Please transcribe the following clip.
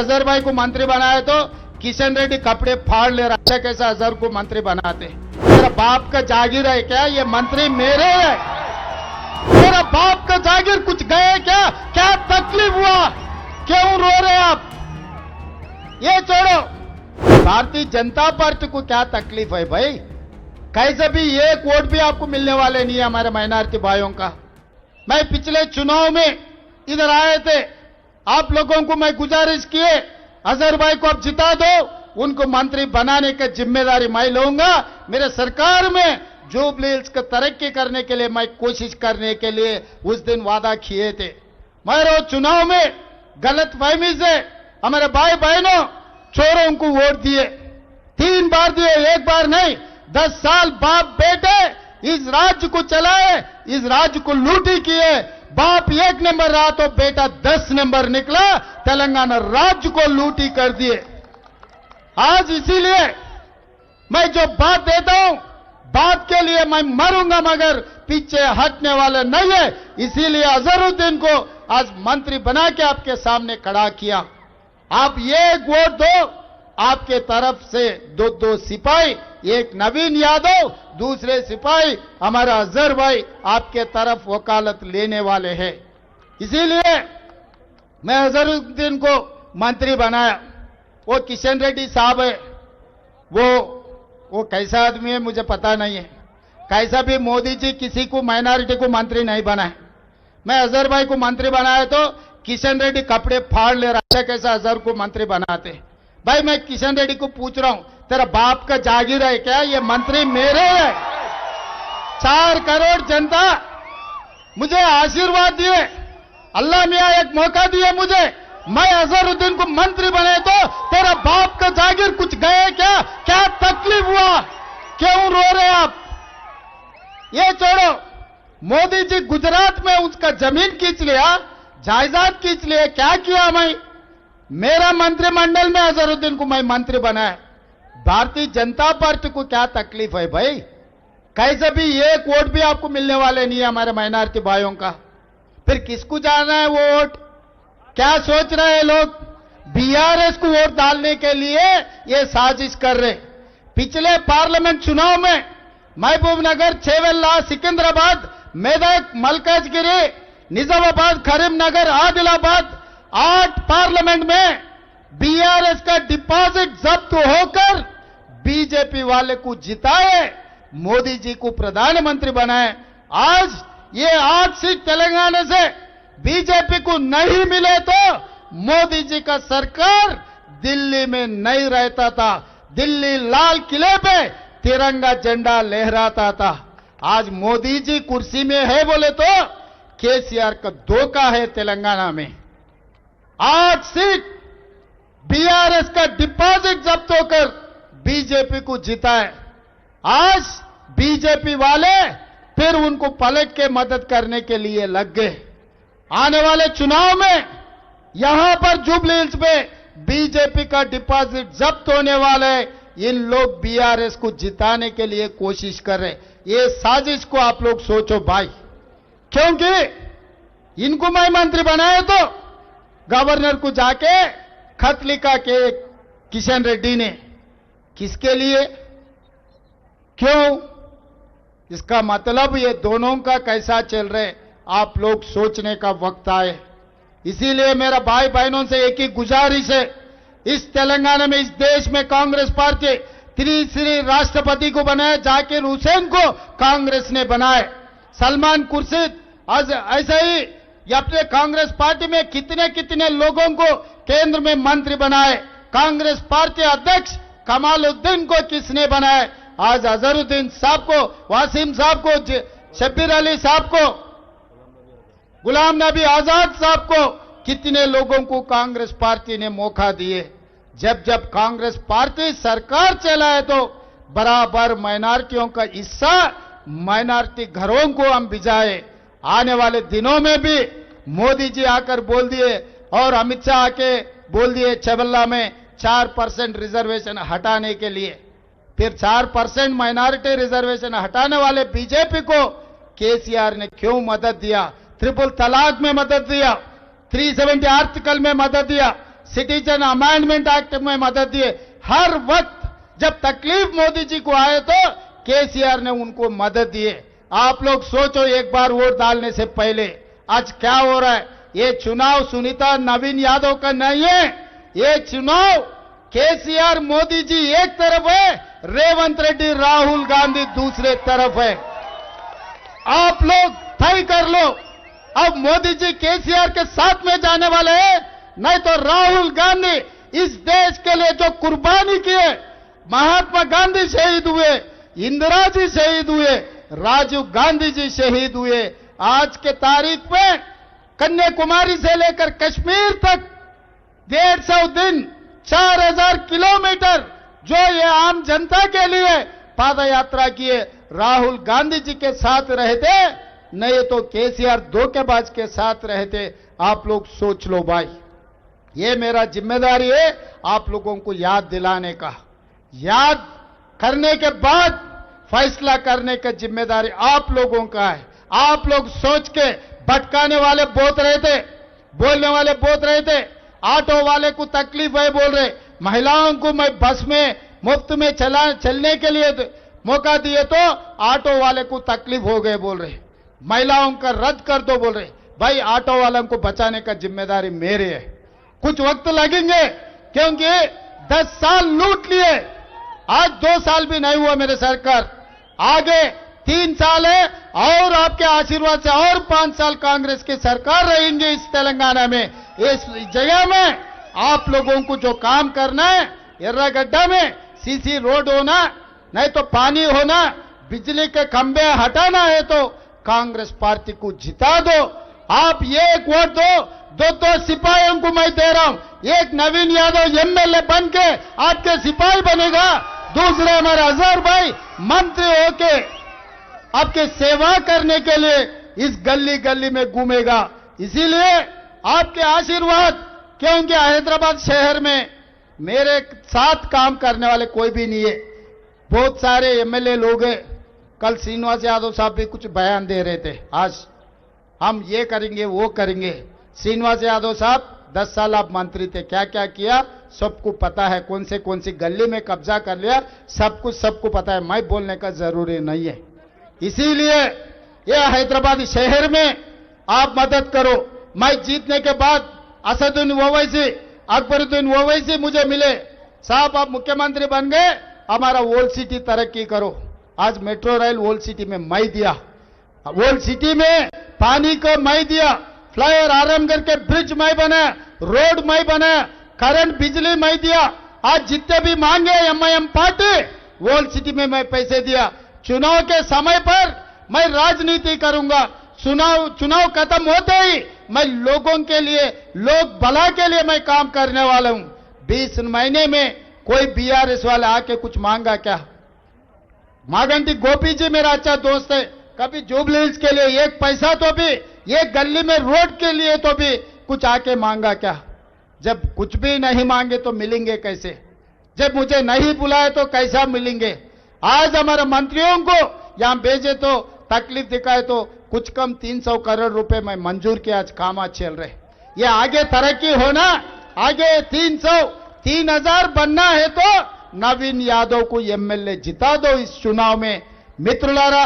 अजहर भाई को मंत्री बनाया तो किशन रेड्डी कपड़े फाड़ ले रहा है, कैसे अजहर को मंत्री बनाते? मेरा बाप का जागीर है क्या ये मंत्री मेरे है? मेरा बाप का जागीर कुछ गए क्या? क्या तकलीफ हुआ? क्यों रो रहे आप? ये छोड़ो, भारतीय जनता पार्टी को क्या तकलीफ है भाई? कैसे भी एक वोट भी आपको मिलने वाले नहीं है हमारे माइनॉरिटी भाइयों का। मैं पिछले चुनाव में इधर आए थे, आप लोगों को मैं गुजारिश किए अजहर भाई को आप जिता दो, उनको मंत्री बनाने की जिम्मेदारी मैं लूंगा। मेरे सरकार में जुबली हिल्स को तरक्की करने के लिए मैं कोशिश करने के लिए उस दिन वादा किए थे। मगर चुनाव में गलत फहमी से हमारे भाई बहनों चोरों को वोट दिए, 3 बार दिए, 1 बार नहीं। 10 साल बाप बेटे इस राज्य को चलाए, इस राज्य को लूटी किए। बाप 1 नंबर रहा तो बेटा 10 नंबर निकला, तेलंगाना राज्य को लूटी कर दिए। आज इसीलिए मैं जो बात देता हूं, बात के लिए मैं मरूंगा मगर पीछे हटने वाले नहीं है। इसीलिए अजहरुद्दीन को आज मंत्री बना के आपके सामने खड़ा किया। आप ये वोट दो, आपके तरफ से 2 सिपाही, एक नवीन यादव, दूसरे सिपाही हमारा अजहर भाई आपके तरफ वकालत लेने वाले हैं। इसीलिए मैं अजहरुद्दीन को मंत्री बनाया। वो किशन रेड्डी साहब है, वो कैसा आदमी है मुझे पता नहीं है। कैसा भी मोदी जी किसी को माइनॉरिटी को मंत्री नहीं बनाए। मैं अजहर भाई को मंत्री बनाया तो किशन रेड्डी कपड़े फाड़ ले रहा है, कैसा अजहर को मंत्री बनाते? भाई मैं किशन रेड्डी को पूछ रहा हूं, तेरा बाप का जागीर है क्या ये मंत्री मेरे है? 4 करोड़ जनता मुझे आशीर्वाद दिए, अल्लाह मियां एक मौका दिए मुझे, मैं अजहरुद्दीन को मंत्री बने तो तेरा बाप का जागीर कुछ गए क्या? क्या तकलीफ हुआ? क्यों रो रहे आप? ये छोड़ो, मोदी जी गुजरात में उसका जमीन खींच लिया, जायदाद खींच लिया, क्या किया? मैं मेरा मंत्रिमंडल में अजहरुद्दीन को मैं मंत्री बनाया। भारतीय जनता पार्टी को क्या तकलीफ है भाई? कैसे भी एक वोट भी आपको मिलने वाले नहीं है हमारे माइनॉरिटी भाइयों का। फिर किसको जाना है वो वोट? क्या सोच रहे हैं लोग? बीआरएस को वोट डालने के लिए ये साजिश कर रहे। पिछले पार्लियामेंट चुनाव में महबूबनगर, छेवेल्ला, सिकंदराबाद, मेदक, मलकाजगिरी, निजामाबाद, करीमनगर, आदिलाबाद 8 पार्लियामेंट में बीआरएस का डिपॉजिट जब्त होकर बीजेपी वाले को जिताए, मोदी जी को प्रधानमंत्री बनाए। आज ये 8 सीट तेलंगाना से बीजेपी को नहीं मिले तो मोदी जी का सरकार दिल्ली में नहीं रहता था, दिल्ली लाल किले पे तिरंगा झंडा लहराता था। आज मोदी जी कुर्सी में है बोले तो केसीआर का धोखा है तेलंगाना में। 8 सीट बीआरएस का डिपॉजिट जब्त होकर बीजेपी को जिताए। आज बीजेपी वाले फिर उनको पलट के मदद करने के लिए लग गए। आने वाले चुनाव में यहां पर जुबली हिल्स पे बीजेपी का डिपॉजिट जब्त होने वाले, इन लोग बीआरएस को जिताने के लिए कोशिश कर रहे। ये साजिश को आप लोग सोचो भाई, क्योंकि इनको मैं मंत्री बनाया तो गवर्नर को जाके खत लिखा के किशन रेड्डी ने, किसके लिए, क्यों? इसका मतलब ये दोनों का कैसा चल रहे आप लोग सोचने का वक्त आए। इसीलिए मेरा भाई बहनों से एक ही गुजारिश है, इस तेलंगाना में, इस देश में कांग्रेस पार्टी तीसरी राष्ट्रपति को बनाए, जाकिर हुसैन को कांग्रेस ने बनाए, सलमान खुर्शीद, आज ऐसे ही अपने कांग्रेस पार्टी में कितने कितने लोगों को केंद्र में मंत्री बनाए। कांग्रेस पार्टी अध्यक्ष कमालुद्दीन को किसने बनाए? आज अजहरुद्दीन साहब को, वासिम साहब को, शब्बीर अली साहब को, गुलाम नबी आजाद साहब को, कितने लोगों को कांग्रेस पार्टी ने मौका दिए। जब जब कांग्रेस पार्टी सरकार चलाए तो बराबर माइनॉरिटियों का हिस्सा माइनॉरिटी घरों को हम भिजाए। आने वाले दिनों में भी मोदी जी आकर बोल दिए और अमित शाह आके बोल दिए छेवेल्ला में 4% रिजर्वेशन हटाने के लिए। फिर 4% माइनॉरिटी रिजर्वेशन हटाने वाले बीजेपी को केसीआर ने क्यों मदद दिया? ट्रिपल तलाक में मदद दिया, 370 आर्टिकल में मदद दिया, सिटीजन अमेंडमेंट एक्ट में मदद दिए। हर वक्त जब तकलीफ मोदी जी को आए तो केसीआर ने उनको मदद दिए। आप लोग सोचो एक बार वोट डालने से पहले आज क्या हो रहा है। ये चुनाव सुनीता नवीन यादव का नहीं है, ये चुनाव केसीआर मोदी जी एक तरफ है, रेवंत रेड्डी राहुल गांधी दूसरे तरफ है। आप लोग तय कर लो, अब मोदी जी केसीआर के साथ में जाने वाले हैं, नहीं तो राहुल गांधी इस देश के लिए जो कुर्बानी किए, महात्मा गांधी शहीद हुए, इंदिरा जी शहीद हुए, राजीव गांधी जी शहीद हुए। आज के तारीख में कन्याकुमारी से लेकर कश्मीर तक 150 दिन 4000 किलोमीटर जो ये आम जनता के लिए पाद यात्रा किए, राहुल गांधी जी के साथ रहते, नहीं तो केसीआर धोखेबाज के साथ रहते। आप लोग सोच लो भाई, ये मेरा जिम्मेदारी है आप लोगों को याद दिलाने का। याद करने के बाद फैसला करने की जिम्मेदारी आप लोगों का है। आप लोग सोच के भटकाने वाले बहुत रहे थे, बोलने वाले बहुत रहे थे, ऑटो वाले को तकलीफ है बोल रहे, महिलाओं को मैं बस में मुफ्त में चलने के लिए मौका दिए तो ऑटो वाले को तकलीफ हो गए बोल रहे, महिलाओं का रद्द कर दो बोल रहे। भाई ऑटो वालों को बचाने का जिम्मेदारी मेरी है। कुछ वक्त लगेंगे क्योंकि 10 साल लूट लिए, आज 2 साल भी नहीं हुआ मेरे सरकार, आगे 3 साल है और आपके आशीर्वाद से और 5 साल कांग्रेस की सरकार रहेंगे इस तेलंगाना में। इस जगह में आप लोगों को जो काम करना है, एर्रागड्डा में सीसी रोड होना, नहीं तो पानी होना, बिजली के खंभे हटाना है तो कांग्रेस पार्टी को जिता दो। आप एक वोट दो, 2 सिपाहियों को मैं दे रहा हूं, एक नवीन यादव एमएलए बन के आपके सिपाही बनेगा, दूसरे हमारे अजहर भाई मंत्री होके आपके सेवा करने के लिए इस गली गली में घूमेगा। इसीलिए आपके आशीर्वाद, क्योंकि हैदराबाद शहर में मेरे साथ काम करने वाले कोई भी नहीं है, बहुत सारे एमएलए लोग हैं। कल श्रीनिवास यादव साहब भी कुछ बयान दे रहे थे, आज हम ये करेंगे वो करेंगे। श्रीनिवास यादव साहब 10 साल आप मंत्री थे, क्या क्या किया सबको पता है, कौन सी गली में कब्जा कर लिया सब कुछ सबको पता है, मैं बोलने का जरूरी नहीं है। इसीलिए यह हैदराबाद शहर में आप मदद करो। मैं जीतने के बाद असदुद्दीन ओवैसी, अकबरुद्दीन ओवैसी मुझे मिले, साहब आप मुख्यमंत्री बन गए, हमारा ओल्ड सिटी तरक्की करो। आज मेट्रो रेल ओल्ड सिटी में मैं दिया, ओल्ड सिटी में पानी को मैं दिया, फ्लाईओवर आरामगढ़ के ब्रिज मैं बना, रोड मैं बना, करंट बिजली मैं दिया। आज जितने भी मांगे एमआईएम पार्टी, ओल्ड सिटी में मैं पैसे दिया। चुनाव के समय पर मैं राजनीति करूंगा, चुनाव खत्म होते ही मैं लोगों के लिए, लोग भला के लिए मैं काम करने वाला हूं। 20 महीने में कोई बीआरएस वाला आके कुछ मांगा क्या? मागंटी गोपी जी मेरा अच्छा दोस्त है, कभी जुबली हिल्स के लिए 1 पैसा तो भी, एक गली में रोड के लिए तो भी कुछ आके मांगा क्या? जब कुछ भी नहीं मांगे तो मिलेंगे कैसे? जब मुझे नहीं बुलाए तो कैसा मिलेंगे? आज हमारे मंत्रियों को यहां भेजे तो तकलीफ दिखाए तो कुछ कम 300 करोड़ रुपए में मंजूर किया, आज काम चल रहे। ये आगे तरक्की होना, आगे 3000 बनना है तो नवीन यादव को एमएलए जिता दो इस चुनाव में। मित्रुलारा